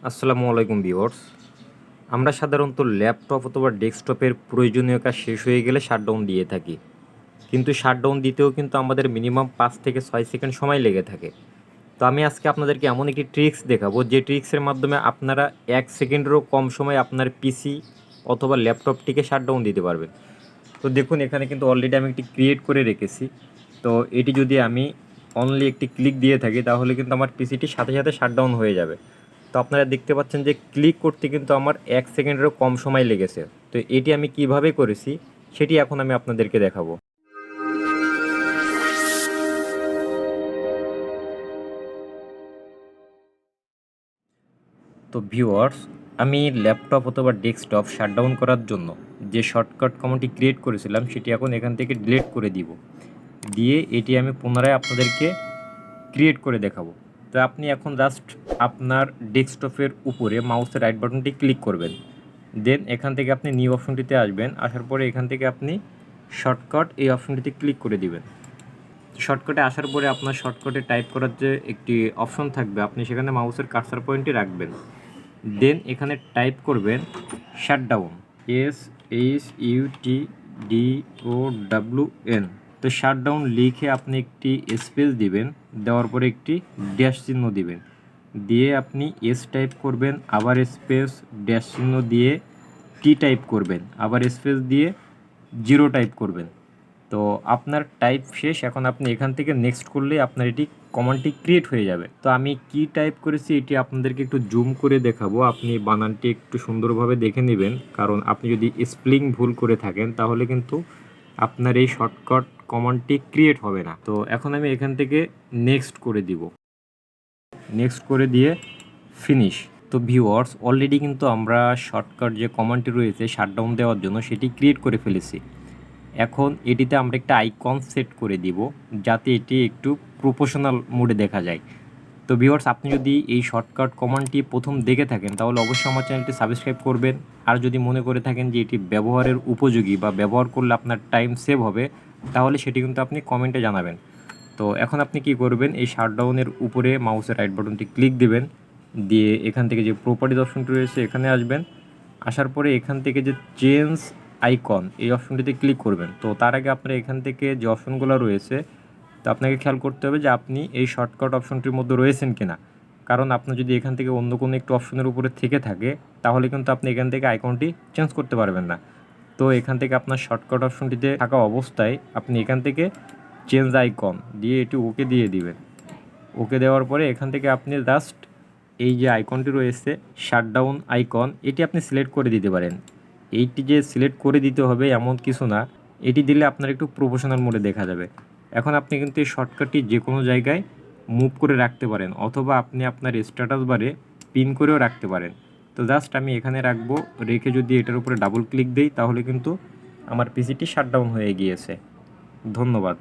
আসসালামু আলাইকুম ভিউয়ার্স। আমরা সাধারণত ল্যাপটপ অথবা ডেস্কটপের প্রয়োজনীয় কাজ শেষ হয়ে গেলে শাটডাউন দিয়ে থাকি, কিন্তু শাটডাউন দিতেও কিন্তু আমাদের মিনিমাম 5 থেকে 6 সেকেন্ড সময় লেগে থাকে। তো আমি আজকে আপনাদেরকে এমন একটি ট্রিক্স দেখাবো যে ট্রিক্সের মাধ্যমে আপনারা 1 সেকেন্ডেরও কম সময়ে আপনার পিসি অথবা ল্যাপটপটিকে শাটডাউন দিতে পারবেন। তো দেখুন, এখানে কিন্তু অলরেডি আমি একটি ক্রিয়েট করে রেখেছি। তো এটি যদি আমি অনলি একটি ক্লিক দিয়ে থাকি তাহলে কিন্তু আমার পিসিটি সাথে সাথে শাটডাউন হয়ে যাবে। তো আপনারা দেখতে পাচ্ছেন যে ক্লিক করতে কিন্তু আমার 1 সেকেন্ডেরও কম সময় লেগেছে। তো এটি আমি কিভাবে করেছি সেটি এখন আমি আপনাদেরকে দেখাবো। তো ভিউয়ার্স, আমি ল্যাপটপ অথবা ডেস্কটপ শাটডাউন করার জন্য যে শর্টকাট কমান্ডটি ক্রিয়েট করেছিলাম সেটি এখন এখান থেকে ডিলিট করে দিব। দিয়ে এটি আমি পুনরায় আপনাদেরকে ক্রিয়েট করে দেখাবো। তো আপনি এখন জাস্ট আপনার ডেস্কটপের উপরে মাউসের রাইট বাটনটি ক্লিক করবেন। দেন এখান থেকে আপনি নিউ অপশনটিতে আসবেন। আসার পরে এখান থেকে আপনি শর্টকাট এই অপশনটিতে ক্লিক করে দিবেন। শর্টকাটে আসার পরে আপনার শর্টকাটে টাইপ করার যে একটি অপশন থাকবে, আপনি সেখানে মাউসের কার্সার পয়েন্টটি রাখবেন। দেন এখানে টাইপ করবেন শাটডাউন, SHUTDOWN। তো শাটডাউন লিখে আপনি একটি স্পেস দিবেন, দেওয়ার পরে একটি ড্যাশ চিহ্ন দিবেন, দিয়ে আপনি এস টাইপ করবেন, আবার স্পেস ড্যাশ চিহ্ন দিয়ে টি টাইপ করবেন, আবার স্পেস দিয়ে 0 টাইপ করবেন। তো আপনার টাইপ শেষ। এখন আপনি এখান থেকে নেক্সট করলে আপনার এটি কমান্ডটি ক্রিয়েট হয়ে যাবে। তো আমি কি টাইপ করেছি এটি আপনাদেরকে একটু জুম করে দেখাবো, আপনি বানানটি একটু সুন্দরভাবে দেখে নেবেন, কারণ আপনি যদি স্পেলিং ভুল করে থাকেন তাহলে কিন্তু আপনার এই শর্টকাট কমান্ডটি ক্রিয়েট হবে না। তো এখন আমি এখান থেকে নেক্সট করে দিব, নেক্সট করে দিয়ে ফিনিশ। তো ভিউয়ার্স, অলরেডি কিন্তু আমরা শর্টকাট যে কমান্ডটি রয়েছে শাটডাউন দেওয়ার জন্য সেটি ক্রিয়েট করে ফেলেছি। এখন এটিতে আমরা একটা আইকন সেট করে দিব যাতে এটি একটু প্রফেশনাল মোডে দেখা যায়। তো ভিউয়ার্স, আপনি যদি এই শর্টকাট কমান্ডটি প্রথম দেখে থাকেন তাহলে অবশ্যই আমার চ্যানেলটি সাবস্ক্রাইব করবেন। আর যদি মনে করে থাকেন যে এটি ব্যবহারের উপযোগী বা ব্যবহার করলে আপনার টাইম সেভ হবে তাহলে সেটি কিন্তু আপনি কমেন্টে জানাবেন। তো এখন আপনি কি করবেন, এই শাটডাউনের উপরে মাউসের রাইট বাটনটি ক্লিক দেবেন, দিয়ে এখান থেকে যে প্রপার্টিজ অপশনটি রয়েছে এখানে আসবেন। আসার পরে এখান থেকে যে চেঞ্জ আইকন এই অপশনটিতে ক্লিক করবেন। তো তার আগে আপনার এখান থেকে যে অপশনগুলো রয়েছে তো আপনাকে খেয়াল করতে হবে যে আপনি এই শর্টকাট অপশনটির মধ্যে রয়েছেন কিনা, কারণ আপনার যদি এখান থেকে অন্য কোনো একটু অপশনের উপরে থেকে থাকে তাহলে কিন্তু আপনি এখান থেকে আইকনটি চেঞ্জ করতে পারবেন না। তো এখান থেকে আপনার শর্টকাট অপশনটিতে থাকা অবস্থায় আপনি এখান থেকে চেঞ্জ আইকন দিয়ে এটি ওকে দিয়ে দিবেন। ওকে দেওয়ার পরে এখান থেকে আপনি জাস্ট এই যে আইকনটি রয়েছে শাটডাউন আইকন, এটি আপনি সিলেক্ট করে দিতে পারেন। এইটি যে সিলেক্ট করে দিতে হবে এমন কিছু না, এটি দিলে আপনার একটু প্রফেশনাল মোডে দেখা যাবে। এখন আপনি কিন্তু এই শর্টকাটটি যে কোনো জায়গায় মুভ করে রাখতে পারেন, অথবা আপনি আপনার স্ট্যাটাস বারে পিন করেও রাখতে পারেন। তো জাস্ট আমি এখানে রাখবো, রেখে যদি এটার উপরে ডাবল ক্লিক দিই তাহলে কিন্তু আমার পিসিটি শাটডাউন হয়ে গিয়েছে। ধন্যবাদ।